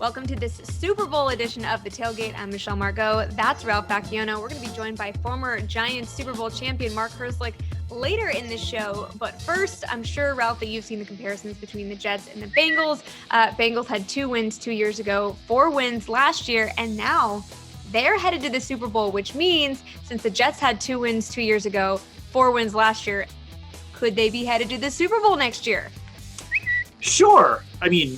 Welcome to this Super Bowl edition of the Tailgate. I'm Michelle Margaux. That's Ralph Vacchiano. We're going to be joined by former Giants Super Bowl champion Mark Herzlich later in the show. But first, I'm sure, Ralph, that you've seen the comparisons between the Jets and the Bengals. Bengals had 2 wins 2 years ago, 4 wins last year, and now they're headed to the Super Bowl, which means since the Jets had 2 wins 2 years ago, 4 wins last year, could they be headed to the Super Bowl next year? Sure. I mean,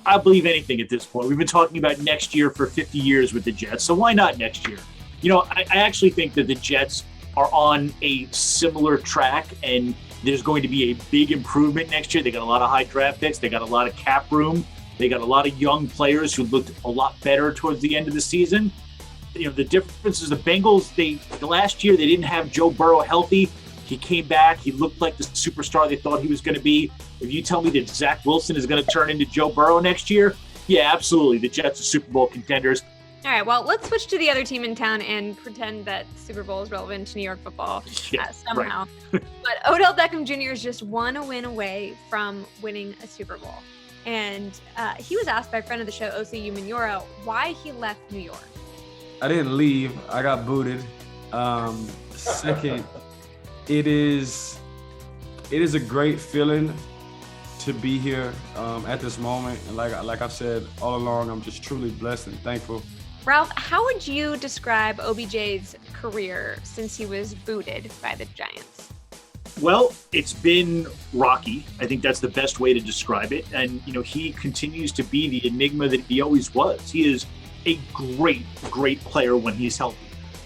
I believe anything at this point. We've been talking about next year for 50 years with the Jets, so why not next year? You know, I actually think that the Jets are on a similar track, and there's going to be a big improvement next year. They got a lot of high draft picks. They got a lot of cap room. They got a lot of young players who looked a lot better towards the end of the season. You know, the difference is the Bengals, the last year they didn't have Joe Burrow healthy. He came back. He looked like the superstar they thought he was going to be. If you tell me that Zach Wilson is going to turn into Joe Burrow next year, yeah, absolutely. The Jets are Super Bowl contenders. All right, well, let's switch to the other team in town and pretend that Super Bowl is relevant to New York football somehow. Right. But Odell Beckham Jr. is just 1 win away from winning a Super Bowl. And he was asked by a friend of the show, OCU Manura, why he left New York. I didn't leave. I got booted. Second, it is a great feeling to be here at this moment. And like I've said all along, I'm just truly blessed and thankful. Ralph, how would you describe OBJ's career since he was booted by the Giants? Well, it's been rocky. I think that's the best way to describe it. And, you know, he continues to be the enigma that he always was. He is a great, great player when he's healthy.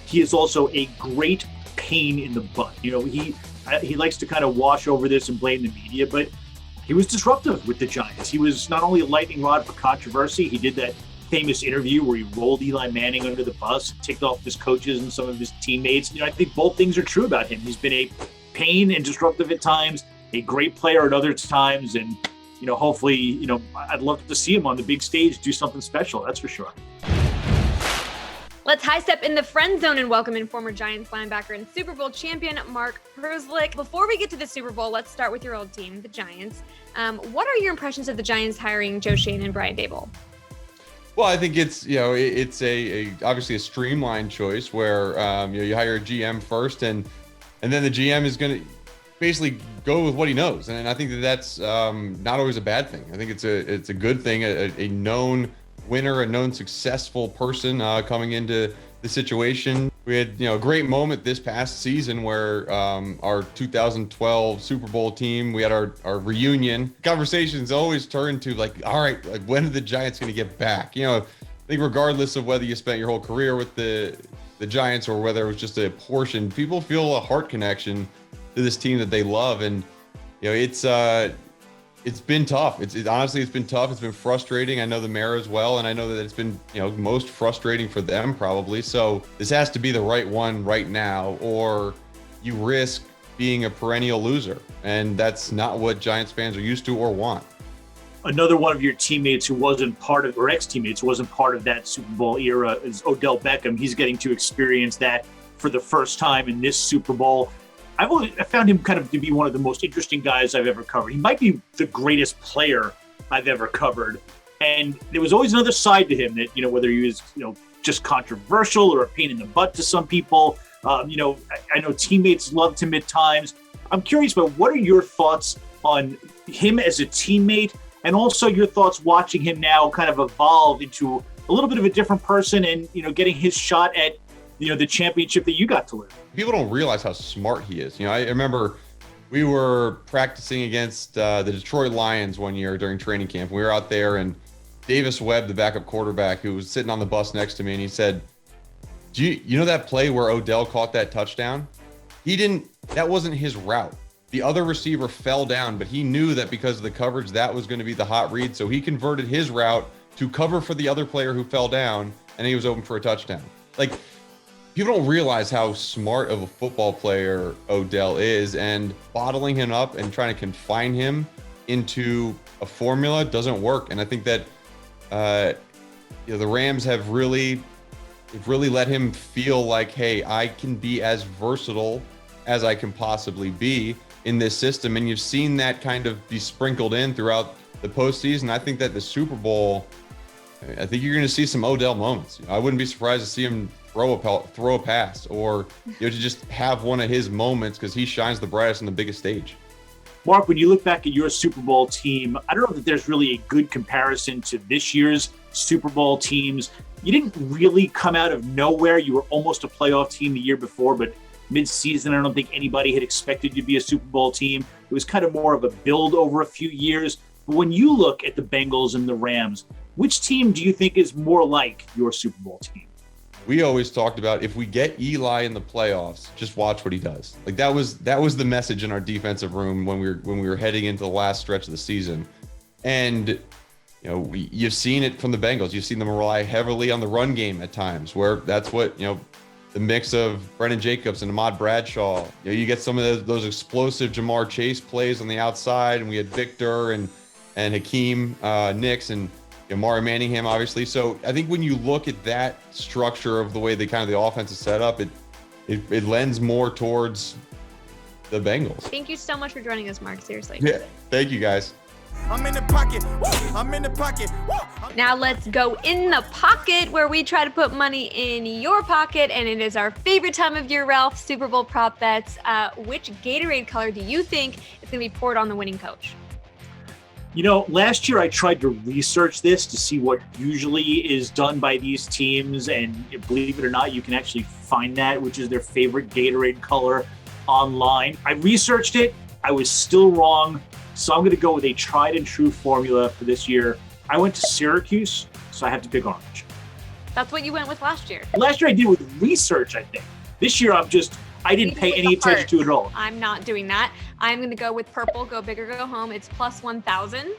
He is also a great pain in the butt. You know, he likes to kind of wash over this and blame the media, but he was disruptive with the Giants. He was not only a lightning rod for controversy, he did that famous interview where he rolled Eli Manning under the bus, ticked off his coaches and some of his teammates. You know, I think both things are true about him. He's been a pain and disruptive at times, a great player at other times, and, you know, hopefully, you know, I'd love to see him on the big stage do something special, that's for sure. Let's high step in the friend zone and welcome in former Giants linebacker and Super Bowl champion Mark Herzlich. Before we get to the Super Bowl, let's start with your old team, the Giants. What are your impressions of the Giants hiring Joe Schoen and Brian Daboll? Well, I think it's obviously a streamlined choice where you hire a GM first, and then the GM is going to basically go with what he knows, and I think that's not always a bad thing. I think it's a good thing. A known winner, a known successful person coming into the situation. We had a great moment this past season where our 2012 Super Bowl team, we had our reunion. Conversations always turn to like, all right, like when are the Giants going to get back? You know, I think regardless of whether you spent your whole career with the Giants or whether it was just a portion, people feel a heart connection to this team that they love, and you know it's been tough. Honestly, it's been tough. It's been frustrating. I know the mayor as well, and I know that it's been, most frustrating for them probably. So this has to be the right one right now, or you risk being a perennial loser, and that's not what Giants fans are used to or want. Another one of your teammates who wasn't part of, or ex-teammates who wasn't part of that Super Bowl era is Odell Beckham. He's getting to experience that for the first time in this Super Bowl. I found him kind of to be one of the most interesting guys I've ever covered. He might be the greatest player I've ever covered. And there was always another side to him that, whether he was, just controversial or a pain in the butt to some people. I know teammates loved him at times. I'm curious about what are your thoughts on him as a teammate, and also your thoughts watching him now kind of evolve into a little bit of a different person and, getting his shot at the championship that you got to live. People don't realize how smart he is. I remember we were practicing against the Detroit Lions one year during training camp. We were out there, and Davis Webb, the backup quarterback, who was sitting on the bus next to me, and he said, "Do you know that play where Odell caught that touchdown? That wasn't his route. The other receiver fell down, but he knew that because of the coverage, that was going to be the hot read. So he converted his route to cover for the other player who fell down, and he was open for a touchdown." Like, people don't realize how smart of a football player Odell is, and bottling him up and trying to confine him into a formula doesn't work. And I think that the Rams have really let him feel like, hey, I can be as versatile as I can possibly be in this system. And you've seen that kind of be sprinkled in throughout the postseason. I think that the Super Bowl I think you're going to see some Odell moments. I wouldn't be surprised to see him throw a pass, or to just have one of his moments, because he shines the brightest on the biggest stage. Mark, when you look back at your Super Bowl team, I don't know that there's really a good comparison to this year's Super Bowl teams. You didn't really come out of nowhere. You were almost a playoff team the year before, but mid-season, I don't think anybody had expected you to be a Super Bowl team. It was kind of more of a build over a few years. But when you look at the Bengals and the Rams, which team do you think is more like your Super Bowl team? We always talked about, if we get Eli in the playoffs, just watch what he does. Like that was the message in our defensive room when we were heading into the last stretch of the season. And you've seen it from the Bengals. You've seen them rely heavily on the run game at times, where that's what the mix of Brendan Jacobs and Ahmad Bradshaw. You get some of those explosive Jamar Chase plays on the outside, and we had Victor and Hakeem Nicks and Mari Manningham, obviously. So I think when you look at that structure of the way the offense is set up, it lends more towards the Bengals. Thank you so much for joining us, Mark. Seriously. Yeah, thank you guys. I'm in the pocket. I'm in the pocket. Now let's go in the pocket, where we try to put money in your pocket, and it is our favorite time of year, Ralph. Super Bowl prop bets. Which Gatorade color do you think is going to be poured on the winning coach? Last year I tried to research this to see what usually is done by these teams, and believe it or not, you can actually find that, which is their favorite Gatorade color, online. I researched it. I was still wrong, so I'm going to go with a tried and true formula for this year. I went to Syracuse, so I have to pick orange. That's what you went with last year. Last year I did with research, I think. This year I didn't pay any attention to it at all. I'm not doing that. I'm going to go with purple, go big or go home. It's plus 1,000.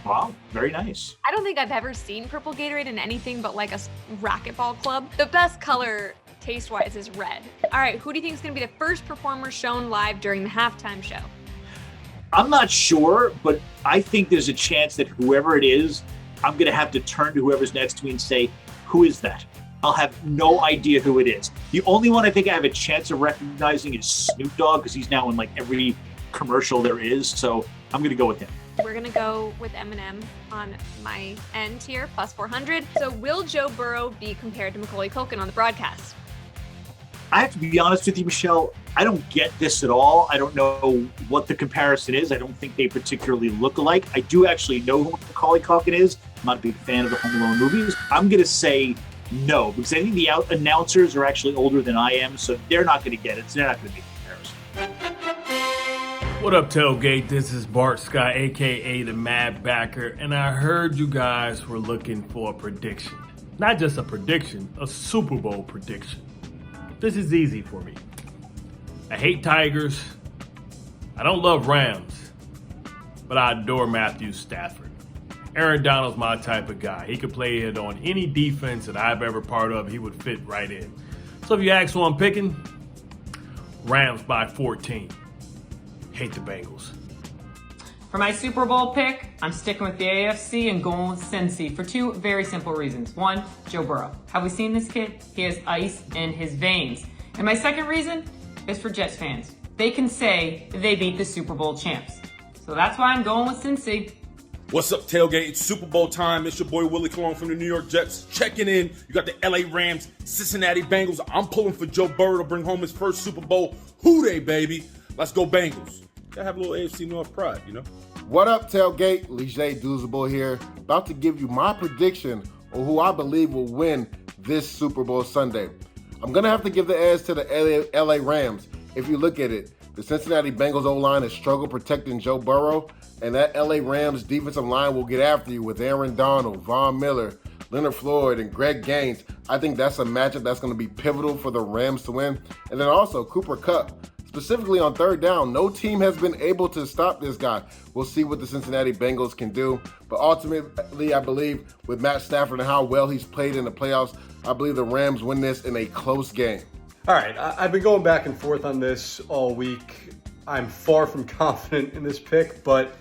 Wow, very nice. I don't think I've ever seen purple Gatorade in anything but like a racquetball club. The best color taste-wise is red. All right, who do you think is going to be the first performer shown live during the halftime show? I'm not sure, but I think there's a chance that whoever it is, I'm going to have to turn to whoever's next to me and say, who is that? I'll have no idea who it is. The only one I think I have a chance of recognizing is Snoop Dogg, because he's now in like every commercial there is. So I'm going to go with him. We're going to go with Eminem on my end here, plus 400. So will Joe Burrow be compared to Macaulay Culkin on the broadcast? I have to be honest with you, Michelle. I don't get this at all. I don't know what the comparison is. I don't think they particularly look alike. I do actually know who Macaulay Culkin is. I'm not a big fan of the Home Alone movies. I'm going to say no, because I think the announcers are actually older than I am, so they're not going to get it. So they're not going to be a comparison. What up, Tailgate? This is Bart Scott, a.k.a. the Mad Backer, and I heard you guys were looking for a prediction. Not just a prediction, a Super Bowl prediction. This is easy for me. I hate Tigers. I don't love Rams, but I adore Matthew Stafford. Aaron Donald's my type of guy. He could play it on any defense that I've ever part of. He would fit right in. So if you ask who I'm picking, Rams by 14. Hate the Bengals. For my Super Bowl pick, I'm sticking with the AFC and going with Cincy for two very simple reasons. One, Joe Burrow. Have we seen this kid? He has ice in his veins. And my second reason is for Jets fans. They can say they beat the Super Bowl champs. So that's why I'm going with Cincy. What's up, Tailgate? It's Super Bowl time. It's your boy Willie Colon from the New York Jets checking in. You got the LA Rams, Cincinnati Bengals. I'm pulling for Joe Burrow to bring home his first Super Bowl. Who they, baby? Let's go Bengals. Gotta have a little AFC North pride, What up, Tailgate? Lige Douzable here, about to give you my prediction on who I believe will win this Super Bowl Sunday. I'm going to have to give the edge to the LA Rams. If you look at it, the Cincinnati Bengals O-line has struggled protecting Joe Burrow, and that LA Rams defensive line will get after you with Aaron Donald, Von Miller, Leonard Floyd, and Greg Gaines. I think that's a matchup that's going to be pivotal for the Rams to win. And then also Cooper Kupp. Specifically on third down, no team has been able to stop this guy. We'll see what the Cincinnati Bengals can do. But ultimately, I believe with Matt Stafford and how well he's played in the playoffs, I believe the Rams win this in a close game. All right, I've been going back and forth on this all week. I'm far from confident in this pick, but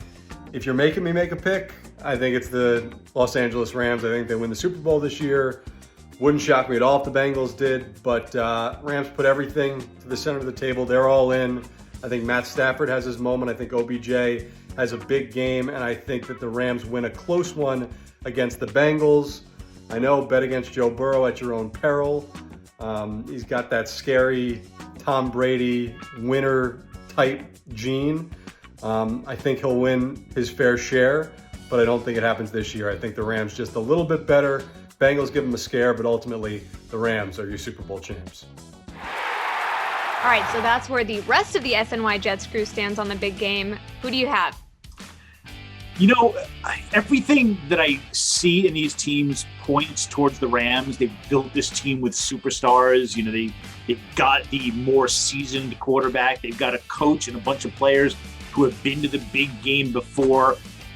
if you're making me make a pick, I think it's the Los Angeles Rams. I think they win the Super Bowl this year. Wouldn't shock me at all if the Bengals did, but Rams put everything to the center of the table. They're all in. I think Matt Stafford has his moment. I think OBJ has a big game, and I think that the Rams win a close one against the Bengals. I know, bet against Joe Burrow at your own peril. He's got that scary Tom Brady winner type gene. I think he'll win his fair share, but I don't think it happens this year. I think the Rams just a little bit better. Bengals give them a scare, but ultimately the Rams are your Super Bowl champs. All right, so that's where the rest of the SNY Jets crew stands on the big game. Who do you have? You know, everything that I see in these teams points towards the Rams. They've built this team with superstars. You know, they've got the more seasoned quarterback. They've got a coach and a bunch of players who have been to the big game before.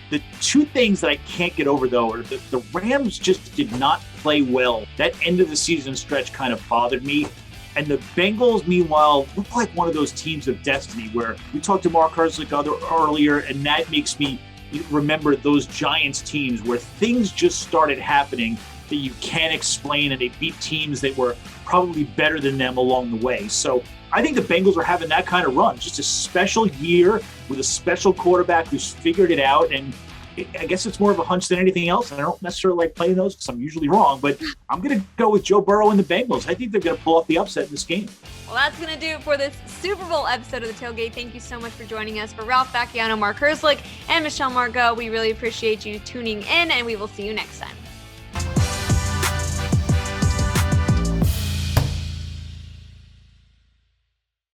The two things that I can't get over, though, are that the Rams just did not play well. That end of the season stretch kind of bothered me. And the Bengals, meanwhile, look like one of those teams of destiny where we talked to Mark Herzlich earlier, and that makes me remember those Giants teams where things just started happening that you can't explain, and they beat teams that were probably better than them along the way. So I think the Bengals are having that kind of run, just a special year with a special quarterback who's figured it out. And I guess it's more of a hunch than anything else. And I don't necessarily like playing those because I'm usually wrong, but I'm going to go with Joe Burrow and the Bengals. I think they're going to pull off the upset in this game. Well, that's going to do it for this Super Bowl episode of The Tailgate. Thank you so much for joining us. For Ralph Vacchiano, Mark Herzlich, and Michelle Margaux, we really appreciate you tuning in, and we will see you next time.